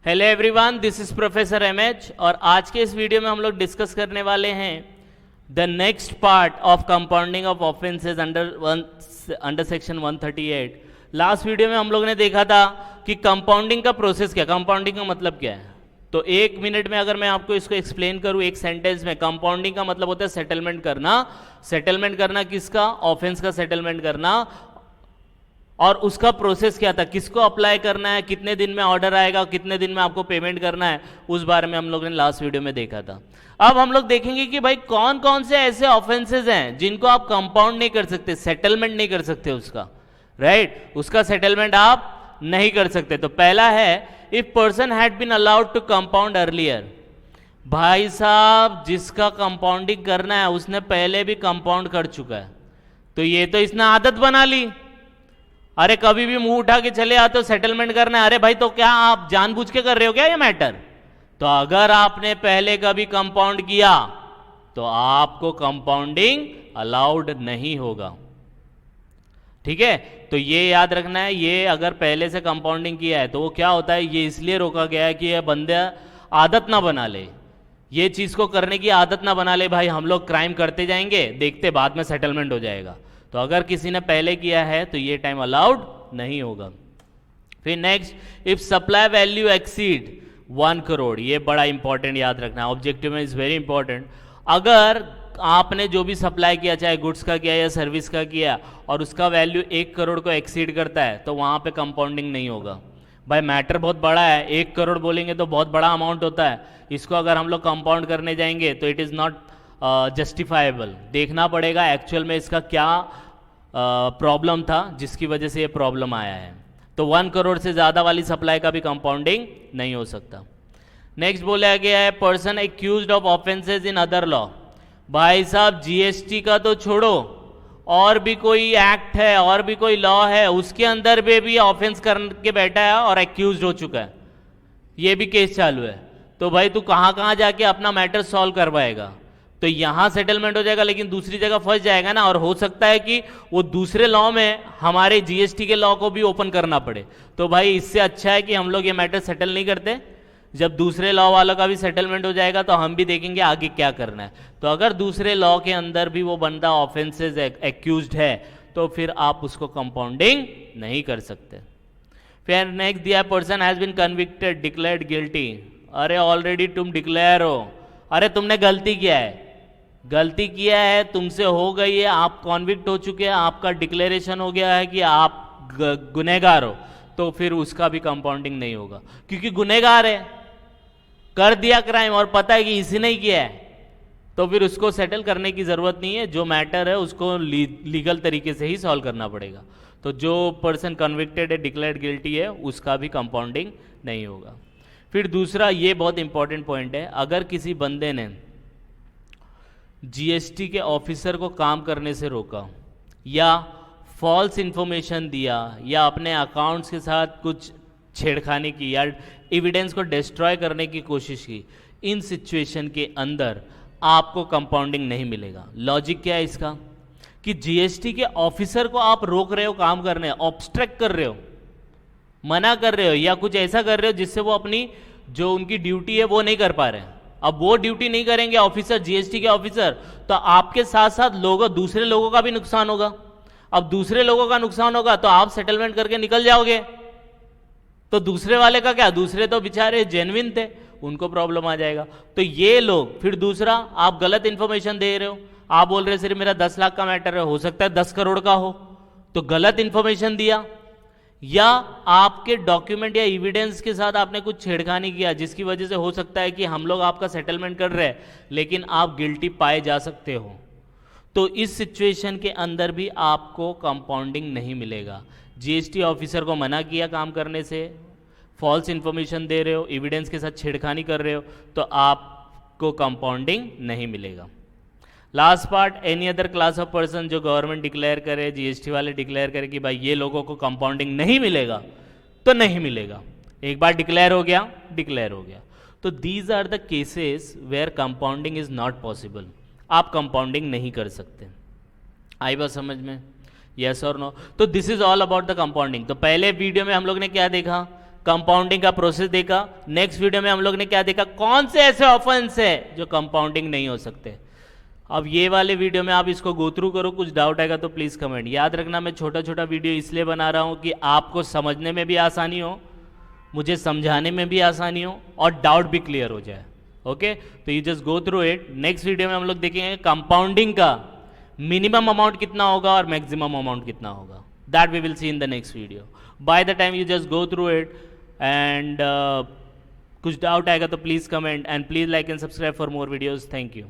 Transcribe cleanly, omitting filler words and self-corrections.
Hello everyone, this is professor MH और आज के इस वीडियो में हम लोग डिस्कस करने वाले हैं the next part of compounding of offences under section 138। Last video में हम लोग ने देखा था कि कंपाउंडिंग का प्रोसेस क्या, कंपाउंडिंग का मतलब क्या है। तो एक मिनट में अगर मैं आपको इसको एक्सप्लेन करूं एक सेंटेंस में, कंपाउंडिंग का मतलब होता है सेटलमेंट करना। सेटलमेंट करना किसका? ऑफेंस का सेटलमेंट करना। और उसका प्रोसेस क्या था, किसको अप्लाई करना है, कितने दिन में ऑर्डर आएगा, कितने दिन में आपको पेमेंट करना है, उस बारे में हम लोग ने लास्ट वीडियो में देखा था। अब हम लोग देखेंगे कि भाई कौन कौन से ऐसे ऑफेंसेस हैं जिनको आप कंपाउंड नहीं कर सकते, सेटलमेंट नहीं कर सकते उसका, राइट? उसका सेटलमेंट आप नहीं कर सकते। तो पहला है, if person had been allowed to compound earlier. भाई साहब, जिसका कंपाउंडिंग करना है उसने पहले भी कंपाउंड कर चुका है, तो ये तो इसने आदत बना ली। अरे कभी भी मुंह उठा के चले आते हो सेटलमेंट करना है, अरे भाई तो क्या आप जानबूझ के कर रहे हो क्या ये मैटर? तो अगर आपने पहले कभी कंपाउंड किया तो आपको कंपाउंडिंग अलाउड नहीं होगा, ठीक है? तो ये याद रखना है, ये अगर पहले से कंपाउंडिंग किया है तो वो क्या होता है, ये इसलिए रोका गया है कि ये बंदे आदत ना बना ले, ये चीज को करने की आदत ना बना ले। भाई हम लोग क्राइम करते जाएंगे, देखते बाद में सेटलमेंट हो जाएगा। तो अगर किसी ने पहले किया है तो ये टाइम अलाउड नहीं होगा। फिर next, if supply value exceed 1 crore, ये बड़ा इंपॉर्टेंट याद रखना है, ऑब्जेक्टिव में इज वेरी इंपॉर्टेंट। अगर आपने जो भी सप्लाई किया, चाहे गुड्स का किया या सर्विस का किया, और उसका वैल्यू 1 करोड़ को एक्सीड करता है तो वहां पे कंपाउंडिंग नहीं होगा। भाई मैटर बहुत बड़ा है, 1 करोड़ बोलेंगे तो बहुत बड़ा अमाउंट होता है, इसको अगर हम लोग कंपाउंड करने जाएंगे तो इट इज़ नॉट जस्टिफाइबल। देखना पड़ेगा एक्चुअल में इसका क्या प्रॉब्लम था जिसकी वजह से ये प्रॉब्लम आया है। तो 1 करोड़ से ज़्यादा वाली सप्लाई का भी कंपाउंडिंग नहीं हो सकता। नेक्स्ट बोला गया है, person accused of offences in other law. भाई साहब, जीएसटी का तो छोड़ो, और भी कोई एक्ट है और भी कोई लॉ है उसके अंदर भी ऑफेंस करके बैठा है और एक्यूज्ड हो चुका है, ये भी केस चालू है, तो भाई तू कहाँ कहाँ जाके अपना मैटर सॉल्व करवाएगा? तो यहां सेटलमेंट हो जाएगा लेकिन दूसरी जगह फंस जाएगा ना, और हो सकता है कि वो दूसरे लॉ में हमारे जीएसटी के लॉ को भी ओपन करना पड़े। तो भाई इससे अच्छा है कि हम लोग ये मैटर सेटल नहीं करते। जब दूसरे लॉ वालों का भी सेटलमेंट हो जाएगा तो हम भी देखेंगे आगे क्या करना है। तो अगर दूसरे लॉ के अंदर भी वो बंदा ऑफेंसेस एक्यूज्ड है तो फिर आप उसको कंपाउंडिंग नहीं कर सकते। फिर नेक्स्ट दिया, person has been convicted declared guilty. अरे ऑलरेडी तुम डिक्लेयर हो, अरे तुमने गलती किया है, गलती किया है, तुमसे हो गई है, आप कॉन्विक्ट हो चुके हैं, आपका डिक्लेरेशन हो गया है कि आप गुनहगार हो, तो फिर उसका भी कंपाउंडिंग नहीं होगा, क्योंकि गुनहगार है, कर दिया क्राइम और पता है कि इसी ने ही किया है, तो फिर उसको सेटल करने की जरूरत नहीं है। जो मैटर है उसको लीगल तरीके से ही सॉल्व करना पड़ेगा। तो जो पर्सन कन्विक्टेड है, डिक्लेयर्ड गिल्टी है, उसका भी कंपाउंडिंग नहीं होगा। फिर दूसरा, ये बहुत इंपॉर्टेंट पॉइंट है, अगर किसी बंदे ने जीएसटी के ऑफिसर को काम करने से रोका या फॉल्स इंफॉर्मेशन दिया या अपने अकाउंट्स के साथ कुछ छेड़खानी की या एविडेंस को डिस्ट्रॉय करने की कोशिश की, इन सिचुएशन के अंदर आपको कंपाउंडिंग नहीं मिलेगा। लॉजिक क्या है इसका, कि जीएसटी के ऑफिसर को आप रोक रहे हो काम करने, ऑब्स्ट्रैक्ट कर रहे हो, मना कर रहे हो, या कुछ ऐसा कर रहे हो जिससे वो अपनी जो उनकी ड्यूटी है वो नहीं कर पा रहे हैं। अब वो ड्यूटी नहीं करेंगे ऑफिसर, जीएसटी के ऑफिसर, तो आपके साथ साथ दूसरे लोगों का भी नुकसान होगा। अब दूसरे लोगों का नुकसान होगा तो आप सेटलमेंट करके निकल जाओगे, तो दूसरे वाले का क्या, दूसरे तो बेचारे जेन्युइन थे, उनको प्रॉब्लम आ जाएगा। तो ये लोग, फिर दूसरा, आप गलत इंफॉर्मेशन दे रहे हो, आप बोल रहे हो सिर्फ मेरा 10 लाख का मैटर है, हो सकता है 10 करोड़ का हो, तो गलत इंफॉर्मेशन दिया, या आपके डॉक्यूमेंट या एविडेंस के साथ आपने कुछ छेड़खानी किया जिसकी वजह से हो सकता है कि हम लोग आपका सेटलमेंट कर रहे हैं लेकिन आप गिल्टी पाए जा सकते हो, तो इस सिचुएशन के अंदर भी आपको कंपाउंडिंग नहीं मिलेगा। जीएसटी ऑफिसर को मना किया काम करने से, फॉल्स इंफॉर्मेशन दे रहे हो, एविडेंस के साथ छेड़खानी कर रहे हो, तो आपको कंपाउंडिंग नहीं मिलेगा। Last part, any other class of person, जो गवर्नमेंट डिक्लेयर करे, जीएसटी वाले डिक्लेयर करे कि भाई ये लोगों को कंपाउंडिंग नहीं मिलेगा, तो नहीं मिलेगा। एक बार डिक्लेयर हो गया, डिक्लेयर हो गया। तो these are the cases where compounding is not possible, आप कंपाउंडिंग नहीं कर सकते। आई बात समझ में? यस और नो? तो this is all about the compounding. तो पहले वीडियो में हम लोग ने क्या देखा, कंपाउंडिंग का प्रोसेस देखा। नेक्स्ट वीडियो में हम लोग ने क्या देखा, कौन से ऐसे ऑफेंस है जो कंपाउंडिंग नहीं हो सकते। अब ये वाले वीडियो में आप इसको गो थ्रू करो, कुछ डाउट आएगा तो प्लीज़ कमेंट। याद रखना मैं छोटा छोटा वीडियो इसलिए बना रहा हूँ कि आपको समझने में भी आसानी हो, मुझे समझाने में भी आसानी हो और डाउट भी क्लियर हो जाए। ओके, तो you just go through it. Next video में हम लोग देखेंगे कंपाउंडिंग का मिनिमम अमाउंट कितना होगा और मैक्सिमम अमाउंट कितना होगा। That we will see in the next video. By the time you just go through it and कुछ डाउट आएगा तो please comment and please like and subscribe for more videos. Thank you.